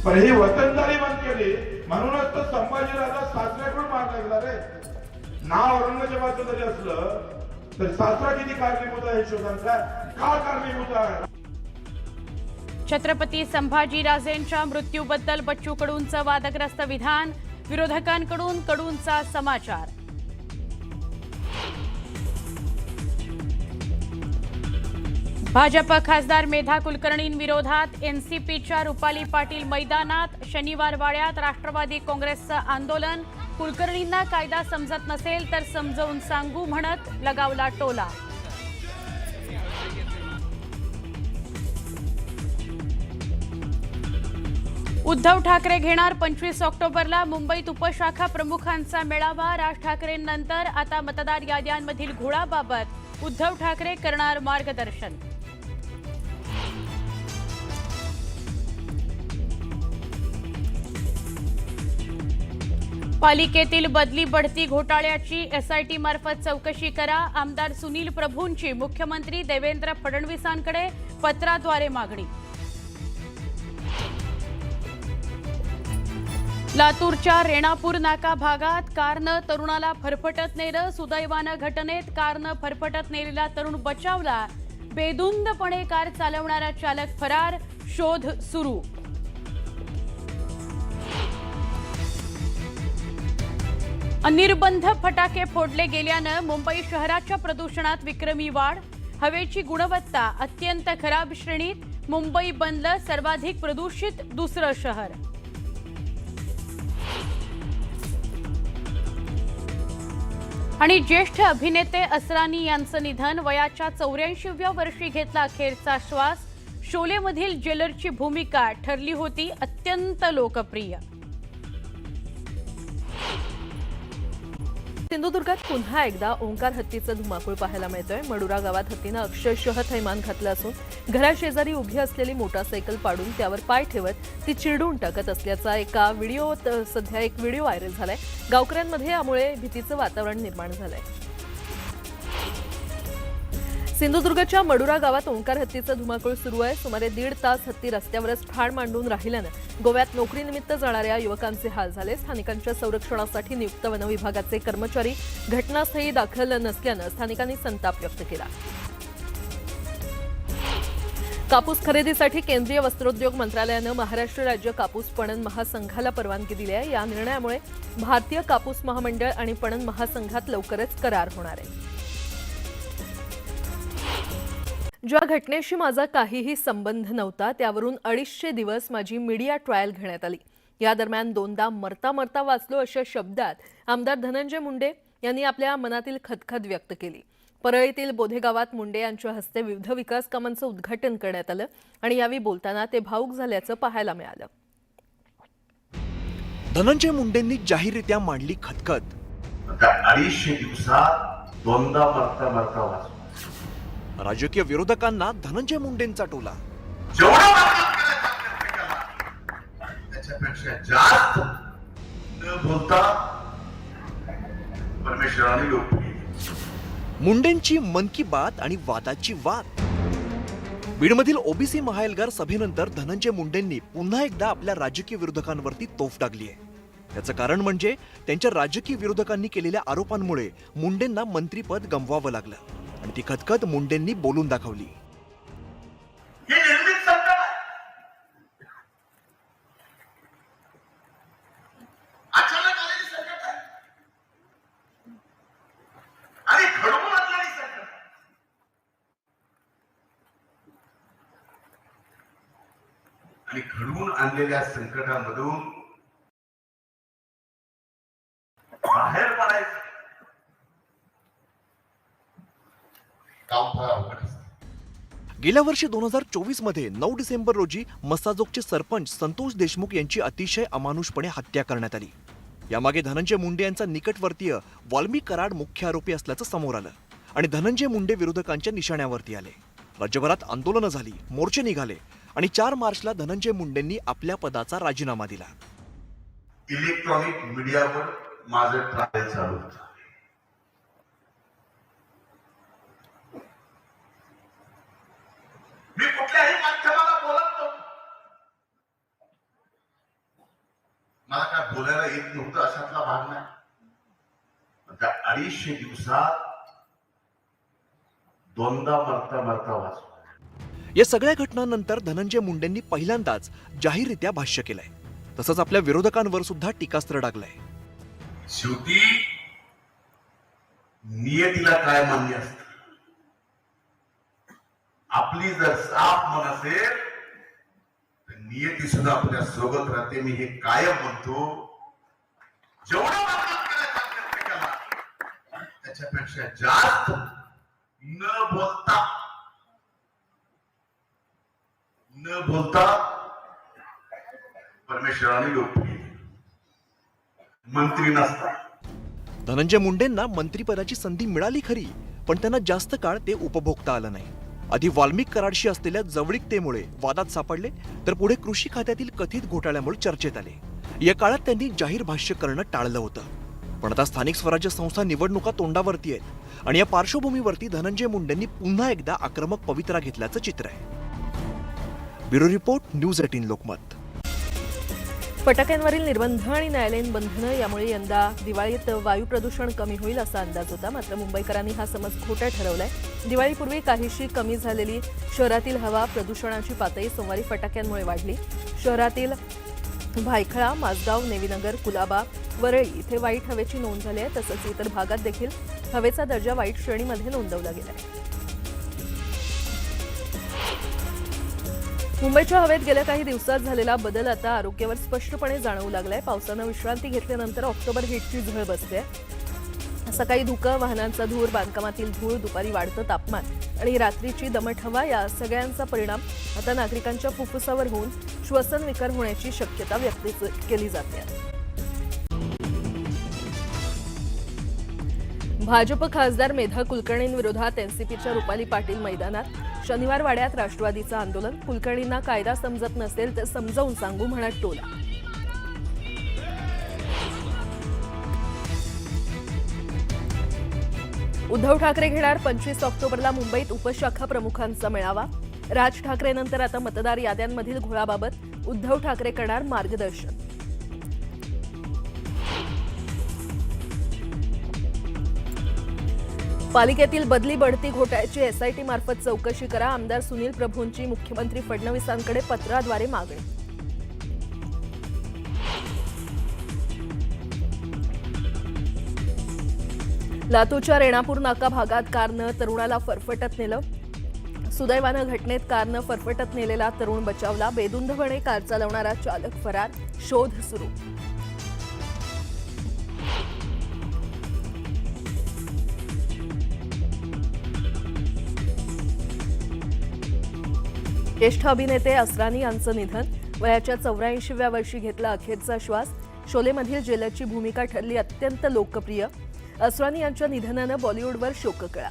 पण ही वतनदारी बंद केली म्हणूनच तर संभाजीराजा सासऱ्याकडून मारला गेला रे. नाव औरंगजेबाचं जरी असलं तर सासरा किती कारणीभूत आहे शोधांचा, का कारणीभूत आहे. छत्रपती संभाजीराजेंच्या मृत्यूबद्दल बच्चू कडूंचं वादग्रस्त विधान, विरोधकांकडून कडूंचा समाचार. भाजप खासदार मेधा कुलकर्णींविरोधात एनसीपीच्या रुपाली पाटील मैदानात. शनिवार वाड्यात राष्ट्रवादी काँग्रेसचं आंदोलन. कुलकर्णींना कायदा समजत नसेल तर समजावून सांगू म्हणत लगावला टोला. उद्धव ठाकरे घेणार 25 ऑक्टोबरला मुंबईत उपशाखा प्रमुखांचा मेळावा. राज ठाकरेंनंतर आता मतदार याद्यांमधील घोळाबाबत उद्धव ठाकरे करणार मार्गदर्शन. पालिकेतील बदली बढती घोटाळ्याची एसआयटी मार्फत चौकशी करा. आमदार सुनील प्रभूंची मुख्यमंत्री देवेंद्र फडणवीसांकडे पत्राद्वारे मागणी. लातूरच्या रेणापूर नाका भागात कारनं तरुणाला फरफटत नेलं. सुदैवानं घटनेत कारनं फरफटत नेलेला तरुण बचावला. बेधुंदपणे कार चालवणारा चालक फरार. शोध सुरू. अनिर्बंध फटाके फोडले गेल्यानं मुंबई शहराच्या प्रदूषणात विक्रमी वाढ. हवेची गुणवत्ता अत्यंत खराब श्रेणीत. मुंबई बनलं सर्वाधिक प्रदूषित दुसरं शहर. आणि ज्येष्ठ अभिनेते असरानी यांचं निधन. वयाच्या 84व्या वर्षी घेतला अखेरचा श्वास. शोलेमधील जेलरची भूमिका ठरली होती अत्यंत लोकप्रिय. सिंधुदुर्गात पुन्हा एकदा ओंकार हत्तीचं धुमाकूळ पाहायला मिळतोय. मडुरा गावात हत्तीनं अक्षरशः थैमान घातलं असून घराशेजारी उभी असलेली मोटारसायकल पाडून त्यावर पाय ठेवत ती चिरडून टाकत असल्याचा सध्या एक व्हिडिओ व्हायरल झालाय. गावकऱ्यांमध्ये यामुळे भीतीचं वातावरण निर्माण झालंय. सिंधुदुर्गच्या मडुरा गावात ओंकार हत्तीचं धुमाकूळ सुरू आहे. सुमारे 1.5 तास हत्ती रस्त्यावरच ठाण मांडून राहिल्यानं गोव्यात नोकरीनिमित्त जाणाऱ्या युवकांचे हाल झाले. स्थानिकांच्या संरक्षणासाठी नियुक्त वनविभागाचे कर्मचारी घटनास्थळी दाखल नसल्यानं स्थानिकांनी संताप व्यक्त केला. कापूस खरेदीसाठी केंद्रीय वस्त्रोद्योग मंत्रालयानं महाराष्ट्र राज्य कापूस पणन महासंघाला परवानगी दिली आहे. या निर्णयामुळे भारतीय कापूस महामंडळ आणि पणन महासंघात लवकरच करार होणार आहे. ज्या घटनेशी माझा काहीही संबंध नव्हता त्यावरून 250 दिवस माझी मीडिया ट्रायल घेण्यात आली. या दरम्यान 2दा मरता मरता वाचलो अशा शब्दात आमदार धनंजय मुंडे यांनी आपल्या मनातील खदखद व्यक्त केली. परळीतील बोधे गावात मुंडे यांच्या हस्ते विविध विकास कामांचं उद्घाटन करण्यात आलं आणि यावेळी बोलताना ते भावुक झाल्याचं पाहायला मिळालं. धनंजय मुंडेंनी जाहीररित्या मांडली खदखद. 250 दिवसात 2दा मरता मरता वाचलो. राजकीय विरोधकांना धनंजय मुंडेंचा टोला. त्याच्यापेक्षा जास्त न बोलता परमेश्वराने लोकप्रिय. मुंडेंची मन की बात आणि वादाची वाद. बीडमधील ओबीसी महाएल्गार सभेनंतर धनंजय मुंडेंनी पुन्हा एकदा आपल्या राजकीय विरोधकांवरती तोफ टाकली आहे. याचं कारण म्हणजे त्यांच्या राजकीय विरोधकांनी केलेल्या आरोपांमुळे मुंडेंना मंत्रीपद गमवावं लागलं आणि ती खदखद मुंडेंनी बोलून दाखवली. हे निर्मित संकट आहे. अचानक आलेली संकट आहे आणि घडवून आणलेली संकट आहे. आणि घडवून आणलेल्या संकटामधून बाहेर पडायचं काम फार अवघड असतं. गेल्या वर्षी 2024 मध्ये 9 डिसेंबर रोजी मसाजोगचे सरपंच संतोष देशमुख यांची अतिशय अमानुषपणे हत्या करण्यात आली. यामागे धनंजय मुंडे यांचा निकटवर्तीय वाल्मी कराड मुख्य आरोपी असल्याचं समोर आलं आणि धनंजय मुंडे विरोधकांच्या निशाण्यावरती आले. राज्यभरात आंदोलनं झाली, मोर्चे निघाले आणि 4 मार्चला धनंजय मुंडेंनी आपल्या पदाचा राजीनामा दिला. इलेक्ट्रॉनिक मीडियावर माझं ट्रायल चालू होतं. मी कुठल्याही माध्यमाला बोलत नव्हतो. बोलायला येत नव्हतं अशातला भाग नाही. पण त्या 250 दिवसात दोनदा मरता वाचलो. या सगळ्या घटनांनंतर धनंजय मुंडेंनी पहिल्यांदाच जाहीररित्या भाष्य केलंय. तसंच आपल्या विरोधकांवर सुद्धा टीकास्त्र डागलंय. शेवटी नियतीला काय मान्य असत. आपली जर साफ मन असेल तर नियती सुद्धा आपल्या सोबत राहते. मी हे कायम म्हणतो. जेवढा वागणूक करायचा प्रत्येकाला त्याच्यापेक्षा जास्त न बोलता परमेश्वराने लोकप्रिय मंत्री नसतात. धनंजय मुंडेंना मंत्रिपदाची संधी मिळाली खरी, पण त्यांना जास्त काळ ते उपभोगता आलं नाही. आधी वाल्मिक कराडशी असलेल्या जवळीकतेमुळे वादात सापडले, तर पुढे कृषी खात्यातील कथित घोटाळ्यामुळे चर्चेत आले. या काळात त्यांनी जाहीर भाष्य करणं टाळलं होतं. पण आता स्थानिक स्वराज्य संस्था निवडणुका तोंडावरती आहेत आणि या पार्श्वभूमीवरती धनंजय मुंडेंनी पुन्हा एकदा आक्रमक पवित्रा घेतल्याचं चित्र आहे. Bureau report, news 18 Lokmat. फटाक्यांवरील निर्बंध आणि न्यायालयीन बंधनं यामुळे यंदा दिवाळीत वायू प्रदूषण कमी होईल असा अंदाज होता. मात्र मुंबईकरांनी हा समज खोटा ठरवलाय. दिवाळीपूर्वी काहीशी कमी झालेली शहरातील हवा प्रदूषणाची पातळी सोमवारी फटाक्यांमुळे वाढली. शहरातील भायखळा, माझगाव, नेवीनगर, कुलाबा, वरळी इथे वाईट हवेची नोंद झाली आहे. तसंच इतर भागात देखील हवेचा दर्जा वाईट श्रेणीमध्ये नोंदवला गेला आहे. मुंबईच्या हवेत गेल्या काही दिवसात झालेला बदल आता आरोग्यावर स्पष्टपणे जाणवू लागलाय. पावसानं विश्रांती घेतल्यानंतर ऑक्टोबर हिटची झळ बसते. सकाळी धुकं, वाहनांचा धूर, बांधकामातील धूळ, दुपारी वाढतं तापमान आणि रात्रीची दमट हवा या सगळ्यांचा परिणाम आता नागरिकांच्या फुफ्फुसावर होऊन श्वसन विकार होण्याची शक्यता व्यक्त केली जाते. भाजप खासदार मेधा कुलकर्णींविरोधात एनसीपीच्या रुपाली पाटील मैदानात. शनिवार वाड्यात राष्ट्रवादीचं आंदोलन. कुलकर्णींना कायदा समजत नसेल तर समजावून सांगू म्हणत टोला. उद्धव ठाकरे घेणार 25 ऑक्टोबरला मुंबईत उपशाखा प्रमुखांचा मेळावा. राज ठाकरेनंतर आता मतदार याद्यांमधील घोळाबाबत उद्धव ठाकरे करणार मार्गदर्शन. पालिकेतील बदली बढती घोटाळ्याची एसआयटी मार्फत चौकशी करा. आमदार सुनील प्रभूंची मुख्यमंत्री फडणवीसांकडे पत्राद्वारे मागणी. लातूरच्या रेणापूर नाका भागात कारनं तरुणाला फरफटत नेलं. सुदैवानं घटनेत कारनं फरफटत नेलेला तरुण बचावला. बेधुंदपणे कार चालवणारा चालक फरार. शोध सुरू. ज्येष्ठ अभिनेते असरानी यांचं निधन. वयाच्या 84व्या वर्षी घेतला अखेरचा श्वास. शोलेमधील जेलरची भूमिका ठरली अत्यंत लोकप्रिय. असरानी यांच्या निधनानं बॉलिवूडवर शोककळा.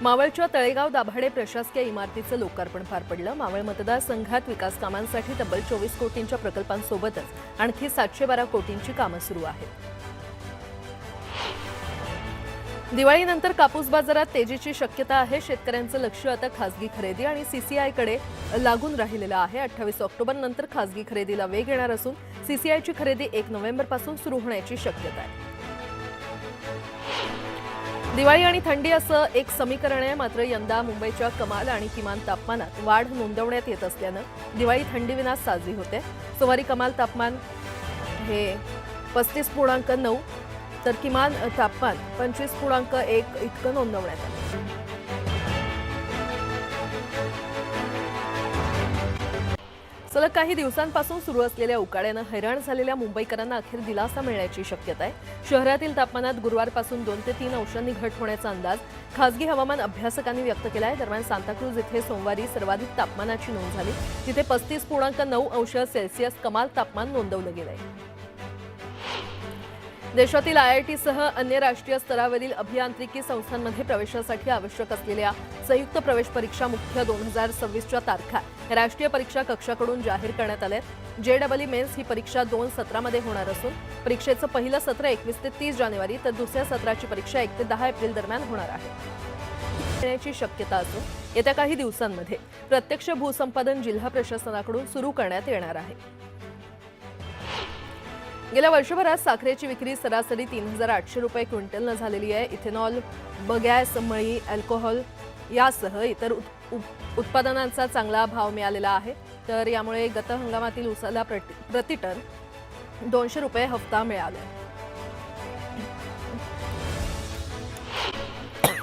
मावळच्या तळेगाव दाभाडे प्रशासकीय इमारतीचं लोकार्पण पार पडलं. मावळ मतदारसंघात विकास कामांसाठी तब्बल 24 कोटींच्या प्रकल्पांसोबतच आणखी 712 कोटींची कामं सुरू आहेत. दिवाळीनंतर कापूस बाजारात तेजीची शक्यता आहे. शेतकऱ्यांचं लक्ष आता खासगी खरेदी आणि सीसीआयकडे लागून राहिलेलं आहे. 28 ऑक्टोबर नंतर खासगी खरेदीला वेग येणार असून सीसीआयची खरेदी 1 नोव्हेंबरपासून सुरू होण्याची शक्यता आहे. दिवाळी आणि थंडी असं एक समीकरण आहे. मात्र यंदा मुंबईच्या कमाल आणि किमान तापमानात वाढ नोंदवण्यात येत असल्यानं दिवाळी थंडीविना साजरी होते. सोमवारी कमाल तापमान हे 35.9 तर किमान तापमान 25.1 इतकं नोंदवण्यात आलं. सलग काही दिवसांपासून सुरू असलेल्या उकाड्यानं हैराण झालेल्या मुंबईकरांना अखेर दिलासा मिळण्याची शक्यता आहे. शहरातील तापमानात गुरुवारपासून 2 ते 3 अंशांनी घट होण्याचा अंदाज खासगी हवामान अभ्यासकांनी व्यक्त केला आहे. दरम्यान सांताक्रूज इथे सोमवारी सर्वाधिक तापमानाची नोंद झाली. तिथे 35.9 अंश सेल्सिअस कमाल तापमान नोंदवलं गेलंय. देशातील IIT सह अन्य राष्ट्रीय स्तरावरील अभियांत्रिकी संस्थांमध्ये प्रवेशासाठी आवश्यक असलेल्या संयुक्त प्रवेश परीक्षा मुख्य 2026च्या तारखा राष्ट्रीय परीक्षा कक्षाकडून जाहीर करण्यात आल्या आहेत. JEE मेन्स ही परीक्षा 2 सत्रामध्ये होणार असून परीक्षेचं पहिलं सत्र 21 ते 30 जानेवारी तर दुसऱ्या सत्राची परीक्षा 1 ते 10 एप्रिल दरम्यान होणार आहे. येण्याची शक्यता असून येत्या काही दिवसांमध्ये प्रत्यक्ष भूसंपादन जिल्हा प्रशासनाकडून सुरू करण्यात येणार आहे. गेल्या वर्षभरात साखरेची विक्री सरासरी 3,800 रुपये क्विंटलनं झालेली आहे. इथेनॉल, बगॅस, मळी, अल्कोहोल यासह इतर उत्पादनांचा चांगला भाव मिळालेला आहे. तर यामुळे गत हंगामातील ऊसाला प्रतिटन 200 रुपये हप्ता मिळाला.